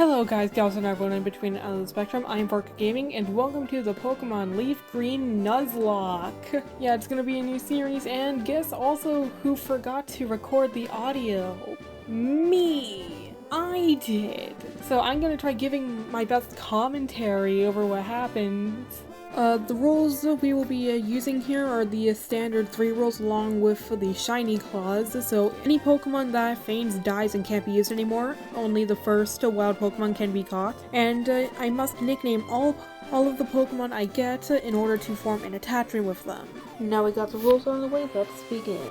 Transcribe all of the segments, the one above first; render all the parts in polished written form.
Hello guys, gals, and everyone in between and on the spectrum. I'm VarkGaming, and welcome to the Pokémon LeafGreen Nuzlocke. Yeah, it's gonna be a new series, and guess also who forgot to record the audio? Me! I did! So I'm gonna try giving my best commentary over what happens. The rules we will be using here are the standard 3 rules along with the shiny clause. So any Pokemon that faints, dies, and can't be used anymore, only the first wild Pokemon can be caught. And I must nickname all of the Pokemon I get in order to form an attachment with them. Now we got the rules on the way, let's begin.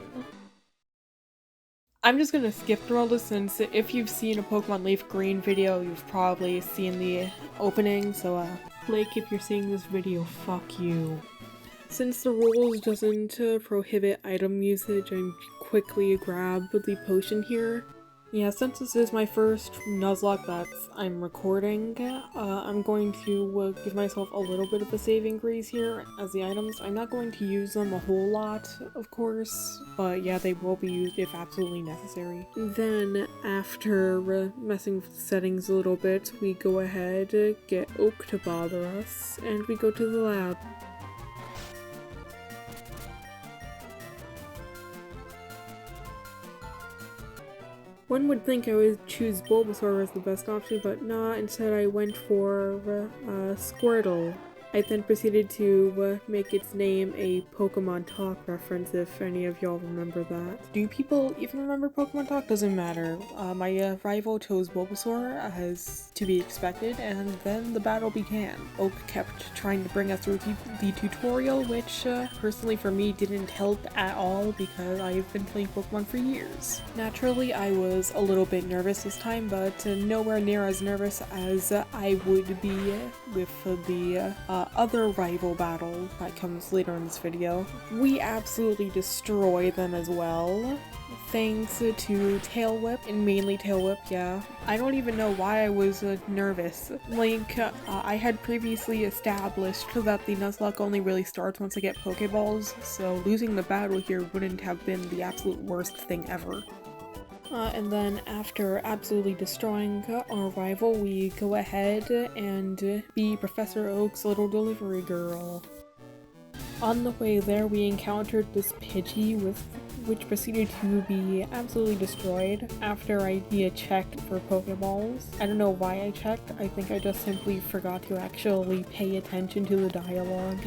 I'm just gonna skip through all this since if you've seen a Pokemon Leaf Green video, you've probably seen the opening, so Blake, if you're seeing this video, fuck you. Since the rules doesn't prohibit item usage, I'm quickly grab the potion here. Yeah, since this is my first Nuzlocke that I'm recording, I'm going to give myself a little bit of a saving grace here as the items. I'm not going to use them a whole lot, of course, but yeah, they will be used if absolutely necessary. Then, after messing with the settings a little bit, we go ahead, get Oak to bother us, and we go to the lab. One would think I would choose Bulbasaur as the best option, but nah, instead I went for Squirtle. I then proceeded to make its name a Pokemon Talk reference, if any of y'all remember that. Do people even remember Pokemon Talk? Doesn't matter. My rival chose Bulbasaur, as to be expected, and then the battle began. Oak kept trying to bring us through the tutorial, which personally for me didn't help at all because I've been playing Pokemon for years. Naturally, I was a little bit nervous this time, but nowhere near as nervous as I would be with the other rival battle that comes later in this video. We absolutely destroy them as well, thanks to Tail Whip, and mainly Tail Whip, yeah. I don't even know why I was nervous. Like, I had previously established that the Nuzlocke only really starts once I get Pokeballs, so losing the battle here wouldn't have been the absolute worst thing ever. And then after absolutely destroying our rival, we go ahead and be Professor Oak's little delivery girl. On the way there, we encountered this Pidgey which proceeded to be absolutely destroyed after I checked for Pokeballs. I don't know why I checked, I think I just simply forgot to actually pay attention to the dialogue.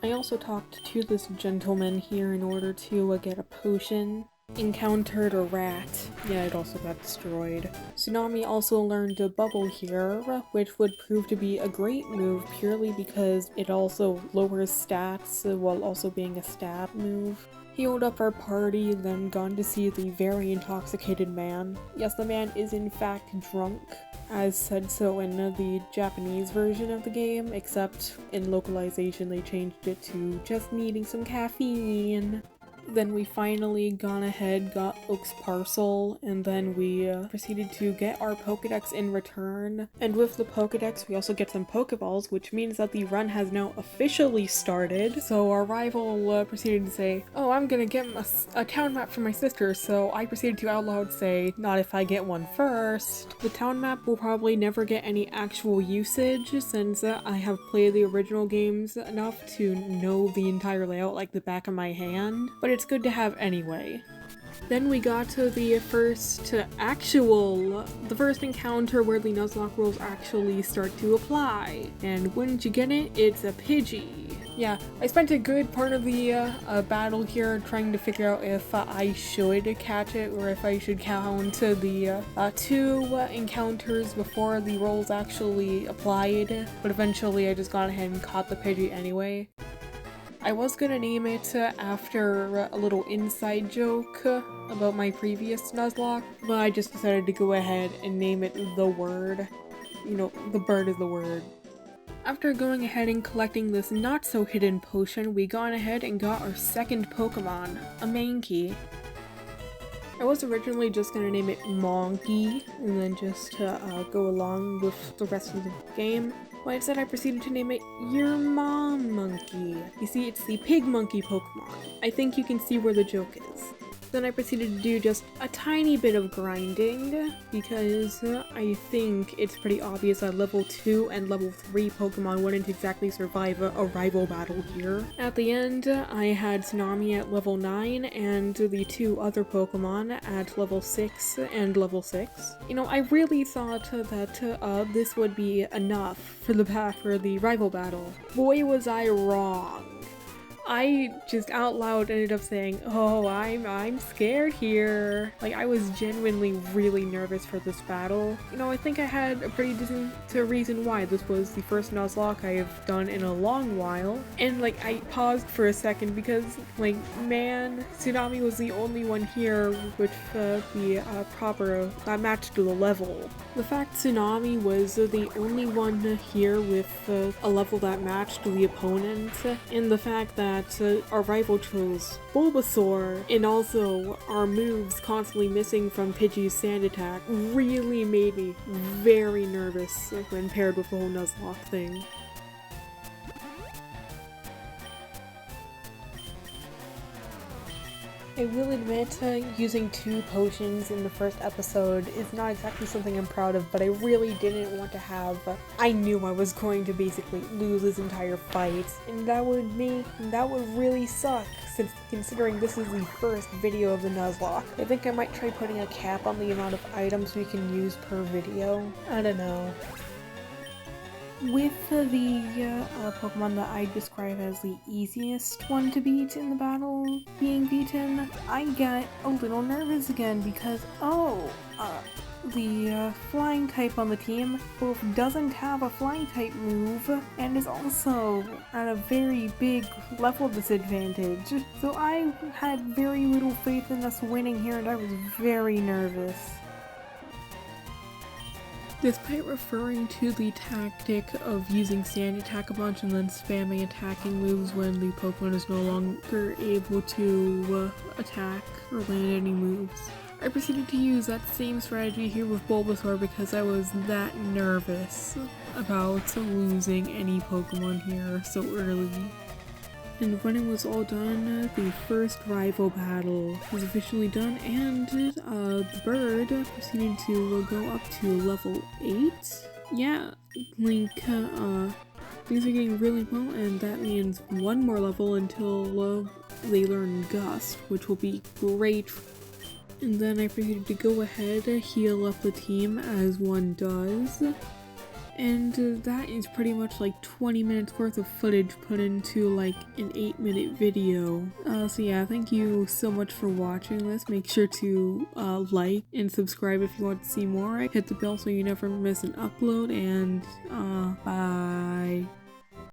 I also talked to this gentleman here in order to get a potion. Encountered a rat. Yeah, it also got destroyed. Tsunami also learned a bubble here, which would prove to be a great move purely because it also lowers stats while also being a stab move. Healed up our party, then gone to see the very intoxicated man. Yes, the man is in fact drunk, as said so in the Japanese version of the game, except in localization they changed it to just needing some caffeine. Then we finally gone ahead, got Oak's parcel, and then we proceeded to get our Pokedex in return. And with the Pokedex, we also get some Pokeballs, which means that the run has now officially started. So our rival proceeded to say, oh, I'm gonna get a town map for my sister, so I proceeded to out loud say, not if I get one first. The town map will probably never get any actual usage, since I have played the original games enough to know the entire layout like the back of my hand, but it's good to have anyway. Then we got to the first encounter where the Nuzlocke rules actually start to apply. And wouldn't you get it, it's a Pidgey. Yeah, I spent a good part of the battle here trying to figure out if I should catch it or if I should count the 2 encounters before the rules actually applied, but eventually I just got ahead and caught the Pidgey anyway. I was gonna name it after a little inside joke about my previous Nuzlocke, but I just decided to go ahead and name it The Word. You know, the bird is the word. After going ahead and collecting this not-so-hidden potion, we gone ahead and got our second Pokemon, a Mankey. I was originally just gonna name it Monkey, and then just go along with the rest of the game. But instead I proceeded to name it Your Mom Monkey. You see, it's the pig monkey Pokemon. I think you can see where the joke is. Then I proceeded to do just a tiny bit of grinding because I think it's pretty obvious that level 2 and level 3 Pokemon wouldn't exactly survive a rival battle here. At the end, I had Tsunami at level 9 and the 2 other Pokemon at level 6 and level 6. You know, I really thought that this would be enough for the rival battle. Boy, was I wrong. I just out loud ended up saying, oh, I'm scared here. Like, I was genuinely really nervous for this battle. You know, I think I had a pretty decent reason why. This was the first Nuzlocke I have done in a long while. And, like, I paused for a second because, like, man, Tsunami was the only one here with the proper, that matched to the level. The fact Tsunami was the only one here with a level that matched the opponent, and the fact that our rival chose Bulbasaur, and also our moves constantly missing from Pidgey's Sand Attack, really made me very nervous when paired with the whole Nuzlocke thing. I will admit, using 2 potions in the first episode is not exactly something I'm proud of, but I really didn't want to have. I knew I was going to basically lose this entire fight, and that would really suck, since considering this is the first video of the Nuzlocke. I think I might try putting a cap on the amount of items we can use per video. I don't know. With the Pokemon that I describe as the easiest one to beat in the battle being beaten, I get a little nervous again because, the flying type on the team both doesn't have a flying type move and is also at a very big level disadvantage. So I had very little faith in us winning here and I was very nervous. Despite referring to the tactic of using Sand Attack a bunch and then spamming attacking moves when the Pokemon is no longer able to attack or land any moves, I proceeded to use that same strategy here with Bulbasaur because I was that nervous about losing any Pokemon here so early. And when it was all done, the first rival battle was officially done, and the bird proceeded to go up to level 8. Yeah, Link, things are getting really well, and that means one more level until they learn Gust, which will be great. And then I proceeded to go ahead, heal up the team as one does. And that is pretty much like 20 minutes worth of footage put into like an 8-minute video. So yeah, thank you so much for watching this. Make sure to like and subscribe if you want to see more. Hit the bell so you never miss an upload, and bye.